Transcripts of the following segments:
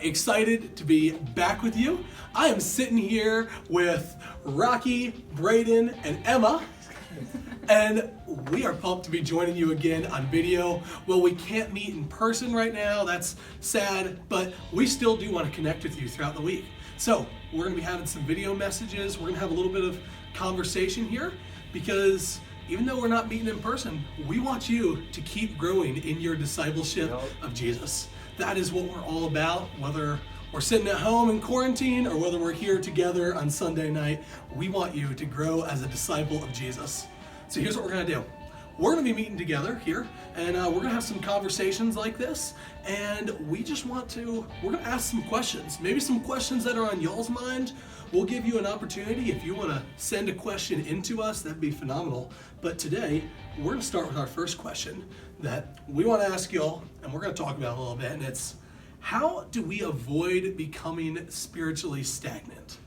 excited to be back with you. I am sitting here with Rocky, Braden, and Emma, and we are pumped to be joining you again on video. Well, we can't meet in person right now, that's sad, but we still do want to connect with you throughout the week. So we're going to be having some video messages. We're going to have a little bit of conversation here because even though we're not meeting in person, we want you to keep growing in your discipleship of Jesus. That is what we're all about, whether we're sitting at home in quarantine or whether we're here together on Sunday night. We want you to grow as a disciple of Jesus. So here's what we're going to do. We're going to be meeting together here, and we're going to have some conversations like this, and we're going to ask some questions, maybe some questions that are on y'all's mind. We'll give you an opportunity if you want to send a question into us, that'd be phenomenal. But today, we're going to start with our first question that we want to ask y'all, and we're going to talk about a little bit, and it's, how do we avoid becoming spiritually stagnant?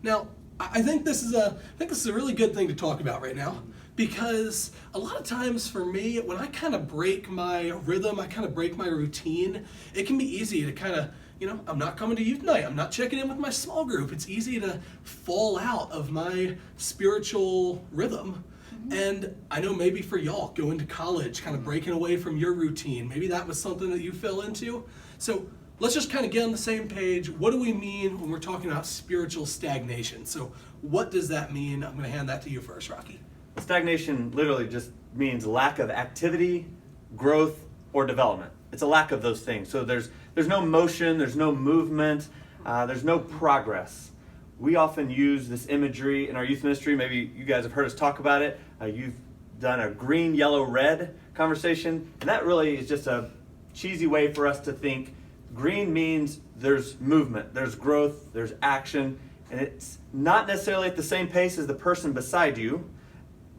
Now, I think this is a really good thing to talk about right now, because a lot of times for me, when I kind of break my rhythm, I kind of break my routine, it can be easy to kind of, I'm not coming to youth night, I'm not checking in with my small group. It's easy to fall out of my spiritual rhythm. And I know maybe for y'all, going to college, kind of breaking away from your routine, maybe that was something that you fell into. So let's just kind of get on the same page. What do we mean when we're talking about spiritual stagnation? So what does that mean? I'm going to hand that to you first, Rocky. Stagnation literally just means lack of activity, growth, or development. It's a lack of those things. So there's no motion, there's no movement, there's no progress. We often use this imagery in our youth ministry. Maybe you guys have heard us talk about it. You've done a green, yellow, red conversation, and that really is just a cheesy way for us to think. Green means there's movement, there's growth, there's action, and it's not necessarily at the same pace as the person beside you,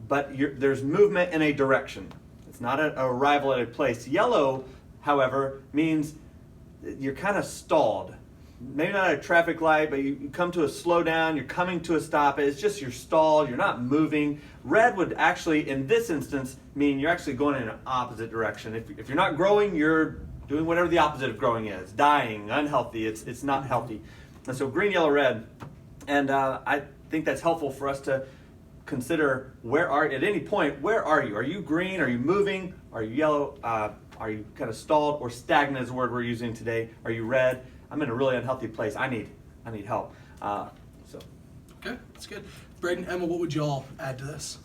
but there's movement in a direction. It's not an arrival at a place. Yellow, however, means you're kind of stalled. Maybe not at a traffic light, but you come to a slowdown, you're coming to a stop. It's just you're stalled, you're not moving. Red would actually, in this instance, mean you're actually going in an opposite direction. If you're not growing, you're doing whatever the opposite of growing is. Dying, unhealthy, it's not healthy. And so green, yellow, red. And I think that's helpful for us to consider at any point, where are you? Are you green? Are you moving? Are you yellow? Are you kind of stalled? Or stagnant is the word we're using today. Are you red? I'm in a really unhealthy place. I need help. Okay, that's good. Braden, Emma, what would y'all add to this?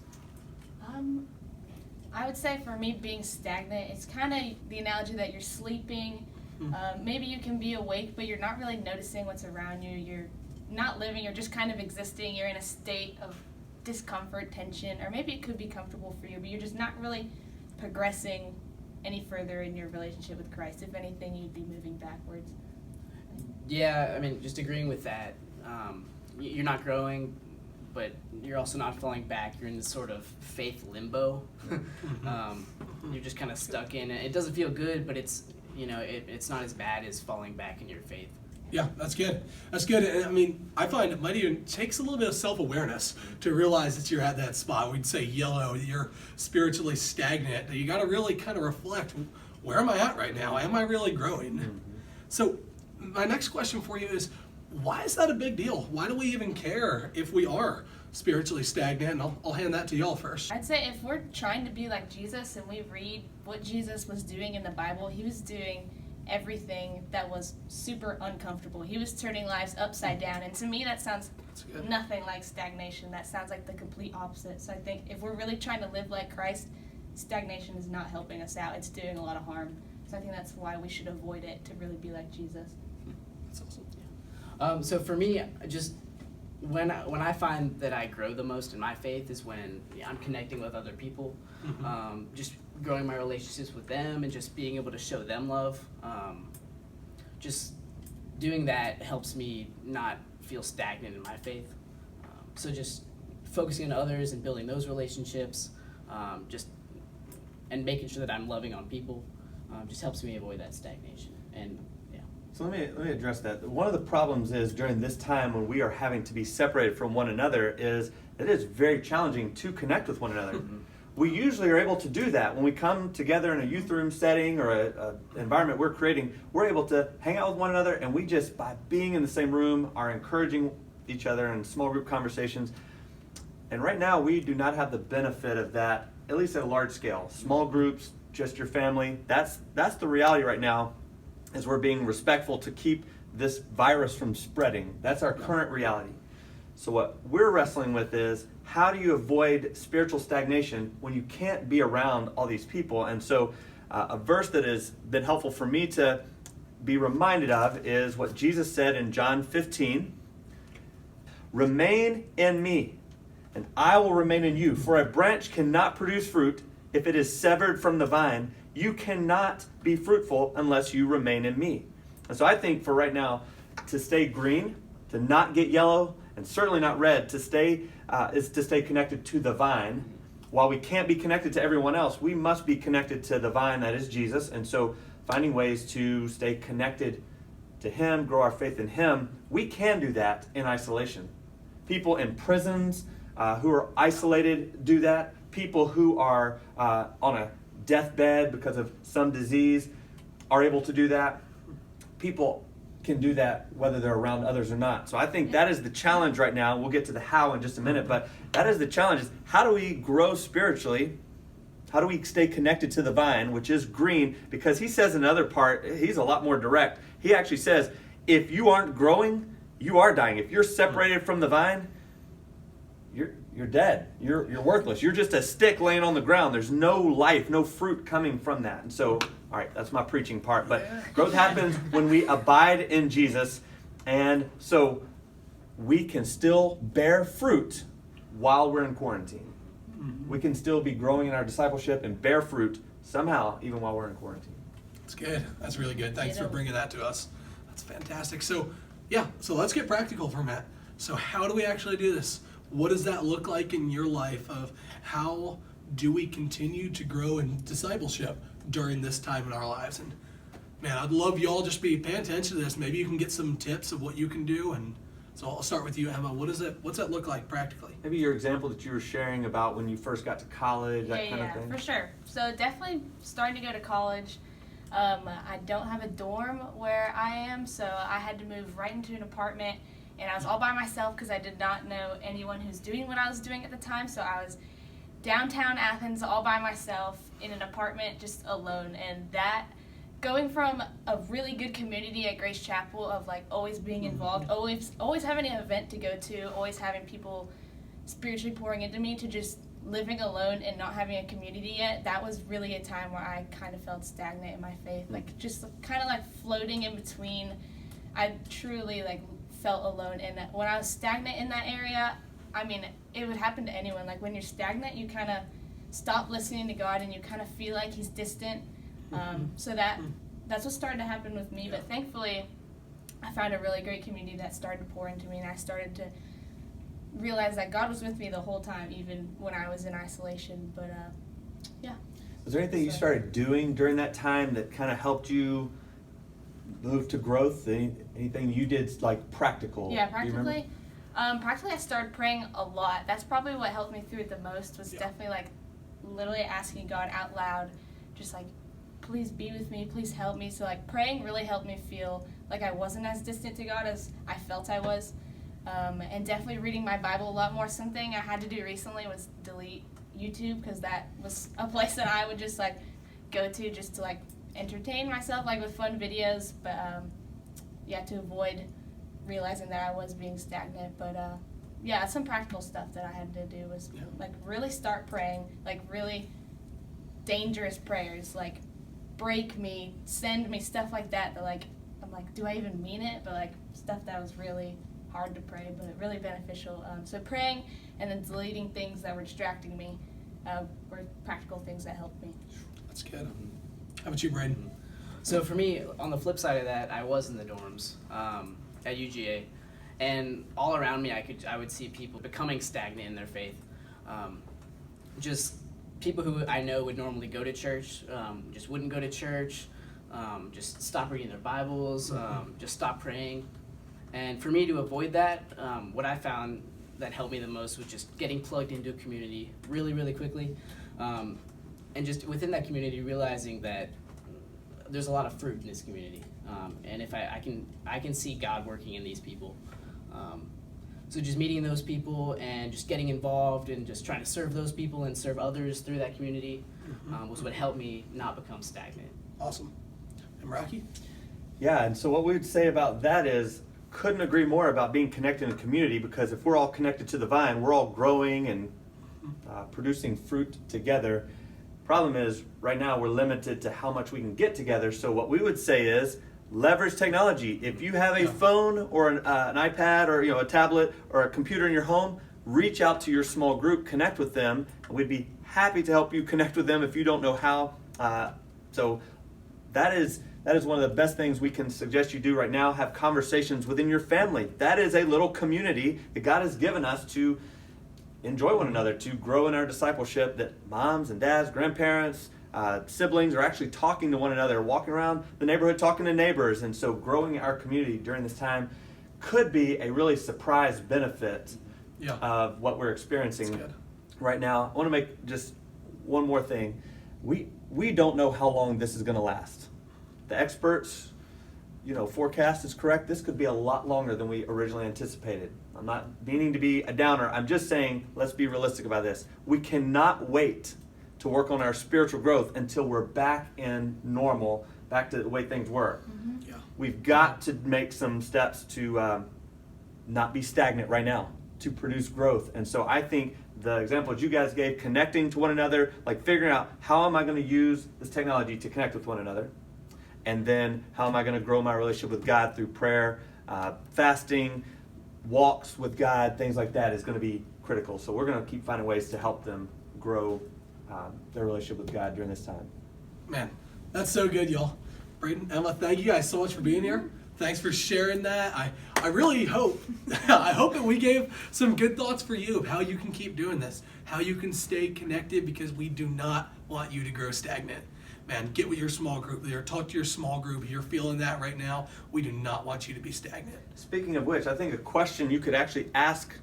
I would say for me, being stagnant, it's kind of the analogy that you're sleeping. Maybe you can be awake, but you're not really noticing what's around you. You're not living, you're just kind of existing. You're in a state of discomfort, tension, or maybe it could be comfortable for you, but you're just not really progressing any further in your relationship with Christ. If anything, you'd be moving backwards. Yeah, I mean, just agreeing with that. You're not growing, but you're also not falling back. You're in this sort of faith limbo. You're just kind of stuck in it. It doesn't feel good, but it's not as bad as falling back in your faith. Yeah, that's good. That's good. And I mean, I find it might even takes a little bit of self-awareness to realize that you're at that spot. We'd say yellow, you're spiritually stagnant. You got to really kind of reflect, where am I at right now? Am I really growing? So my next question for you is, why is that a big deal? Why do we even care if we are spiritually stagnant? And I'll hand that to y'all first. I'd say if we're trying to be like Jesus and we read what Jesus was doing in the Bible, he was doing everything that was super uncomfortable. He was turning lives upside down, and to me that sounds nothing like stagnation. That sounds like the complete opposite. So I think if we're really trying to live like Christ, stagnation is not helping us out. It's doing a lot of harm. So I think that's why we should avoid it, to really be like Jesus. That's awesome. So for me, just when I find that I grow the most in my faith is when I'm connecting with other people, just growing my relationships with them and just being able to show them love. Just doing that helps me not feel stagnant in my faith. So just focusing on others and building those relationships, and making sure that I'm loving on people, just helps me avoid that stagnation. And So let me address that. One of the problems is during this time when we are having to be separated from one another is it is very challenging to connect with one another. we usually are able to do that. When we come together in a youth room setting or an environment we're creating, we're able to hang out with one another, and we just, by being in the same room, are encouraging each other in small group conversations. And right now, we do not have the benefit of that, at least at a large scale. Small groups, just your family. That's the reality right now, is we're being respectful to keep this virus from spreading. That's our current reality. So what we're wrestling with is, how do you avoid spiritual stagnation when you can't be around all these people? And so a verse that has been helpful for me to be reminded of is what Jesus said in John 15. Remain in me, and I will remain in you. For a branch cannot produce fruit if it is severed from the vine. You cannot be fruitful unless you remain in me. And so I think for right now, to stay green, to not get yellow, and certainly not red, to stay is to stay connected to the vine. While we can't be connected to everyone else, we must be connected to the vine that is Jesus. And so finding ways to stay connected to him, grow our faith in him, we can do that in isolation. People in prisons who are isolated do that. People who are on a deathbed because of some disease are able to do that. People can do that whether they're around others or not. So I think that is the challenge right now. We'll get to the how in just a minute, but that is the challenge, is how do we grow spiritually? How do we stay connected to the vine, which is green? Because he says in another part, he's a lot more direct. He actually says, if you aren't growing, you are dying. If you're separated from the vine, you're dead. You're worthless. You're just a stick laying on the ground. There's no life, no fruit coming from that. And so, all right, that's my preaching part. But growth happens when we abide in Jesus. And so we can still bear fruit while we're in quarantine. We can still be growing in our discipleship and bear fruit somehow, even while we're in quarantine. That's good. That's really good. Thanks for bringing that to us. That's fantastic. So, so let's get practical for a minute. So how do we actually do this? What does that look like in your life? Of how do we continue to grow in discipleship during this time in our lives? And man, I'd love y'all just be paying attention to this. Maybe you can get some tips of what you can do. And so I'll start with you, Emma. What's that look like practically? Maybe your example that you were sharing about when you first got to college, that kind of thing. Yeah, for sure. So definitely starting to go to college. I don't have a dorm where I am, so I had to move right into an apartment. And I was all by myself because I did not know anyone who's doing what I was doing at the time. So I was downtown Athens all by myself in an apartment just alone. And that, going from a really good community at Grace Chapel of like always being involved, always having an event to go to, always having people spiritually pouring into me, to just living alone and not having a community yet, that was really a time where I kind of felt stagnant in my faith. Like just kind of like floating in between. I truly felt alone, and when I was stagnant in that area, I mean, it would happen to anyone. Like when you're stagnant, you kind of stop listening to God and you kind of feel like he's distant. So that's what started to happen with me. But thankfully, I found a really great community that started to pour into me, and I started to realize that God was with me the whole time, even when I was in isolation. But Was there anything you started doing during that time that kind of helped you move to growth? Anything you did like practical? Yeah, practically. Practically, I started praying a lot. That's probably what helped me through it the most. Was definitely literally asking God out loud, just please be with me, please help me. So praying really helped me feel like I wasn't as distant to God as I felt I was. And definitely reading my Bible a lot more. Something I had to do recently was delete YouTube, because that was a place that I would just go to just to entertain myself with fun videos, but to avoid realizing that I was being stagnant. But some practical stuff that I had to do was really start praying, really dangerous prayers, break me, send me, stuff like that I'm do I even mean it? But stuff that was really hard to pray, but really beneficial. So praying and then deleting things that were distracting me were practical things that helped me. That's good. How about you, Braden? So for me, on the flip side of that, I was in the dorms at UGA, and all around me, I would see people becoming stagnant in their faith. Just people who I know would normally go to church, just wouldn't go to church, just stop reading their Bibles, just stop praying. And for me to avoid that, what I found that helped me the most was just getting plugged into a community really, really quickly, and just within that community realizing that there's a lot of fruit in this community, and if I can see God working in these people. So just meeting those people and just getting involved and just trying to serve those people and serve others through that community was what helped me not become stagnant. Awesome. And Rocky? Yeah, and so what we would say about that is, couldn't agree more about being connected in the community, because if we're all connected to the vine, we're all growing and producing fruit together. Problem is, right now we're limited to how much we can get together. So what we would say is, leverage technology. If you have a phone or an iPad or a tablet or a computer in your home, reach out to your small group, connect with them, and we'd be happy to help you connect with them if you don't know how. So that is one of the best things we can suggest you do right now. Have conversations within your family. That is a little community that God has given us to enjoy one another, to grow in our discipleship, that moms and dads, grandparents, siblings are actually talking to one another, walking around the neighborhood talking to neighbors. And so growing our community during this time could be a really surprise benefit of what we're experiencing right now. I want to make just one more thing. We don't know how long this is going to last. The experts, forecast is correct. This could be a lot longer than we originally anticipated. I'm not meaning to be a downer. I'm just saying, let's be realistic about this. We cannot wait to work on our spiritual growth until we're back in normal, back to the way things were. Yeah. We've got to make some steps to not be stagnant right now, to produce growth. And so I think the examples you guys gave, connecting to one another, like figuring out how am I going to use this technology to connect with one another, and then how am I going to grow my relationship with God through prayer, fasting, walks with God, things like that is going to be critical. So we're going to keep finding ways to help them grow their relationship with God during this time. Man, that's so good, y'all. Braden, Emma, thank you guys so much for being here. Thanks for sharing that. I really hope, I hope that we gave some good thoughts for you of how you can keep doing this, how you can stay connected, because we do not want you to grow stagnant. Man, get with your small group leader. Talk to your small group. If you're feeling that right now, we do not want you to be stagnant. Speaking of which, I think a question you could actually ask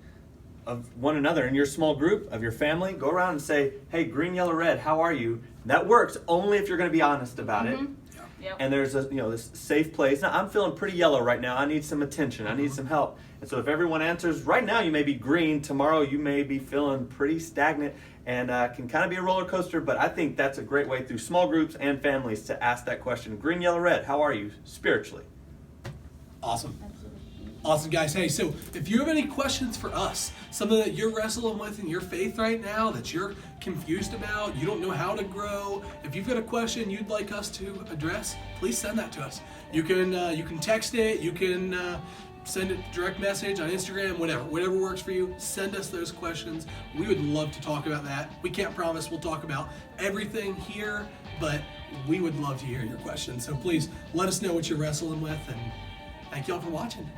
of one another in your small group, of your family, go around and say, hey, green, yellow, red, how are you? That works only if you're going to be honest about it. Yep. And there's this safe place. Now, I'm feeling pretty yellow right now. I need some attention. I need some help. And so if everyone answers, right now you may be green. Tomorrow you may be feeling pretty stagnant, and can kind of be a roller coaster. But I think that's a great way through small groups and families to ask that question. Green, yellow, red, how are you spiritually? Awesome. Awesome, guys. Hey, so if you have any questions for us, something that you're wrestling with in your faith right now, that you're confused about, you don't know how to grow, if you've got a question you'd like us to address, please send that to us. You can text it, you can send it direct message on Instagram, whatever works for you. Send us those questions. We would love to talk about that. We can't promise we'll talk about everything here, but we would love to hear your questions. So please let us know what you're wrestling with, and thank y'all for watching.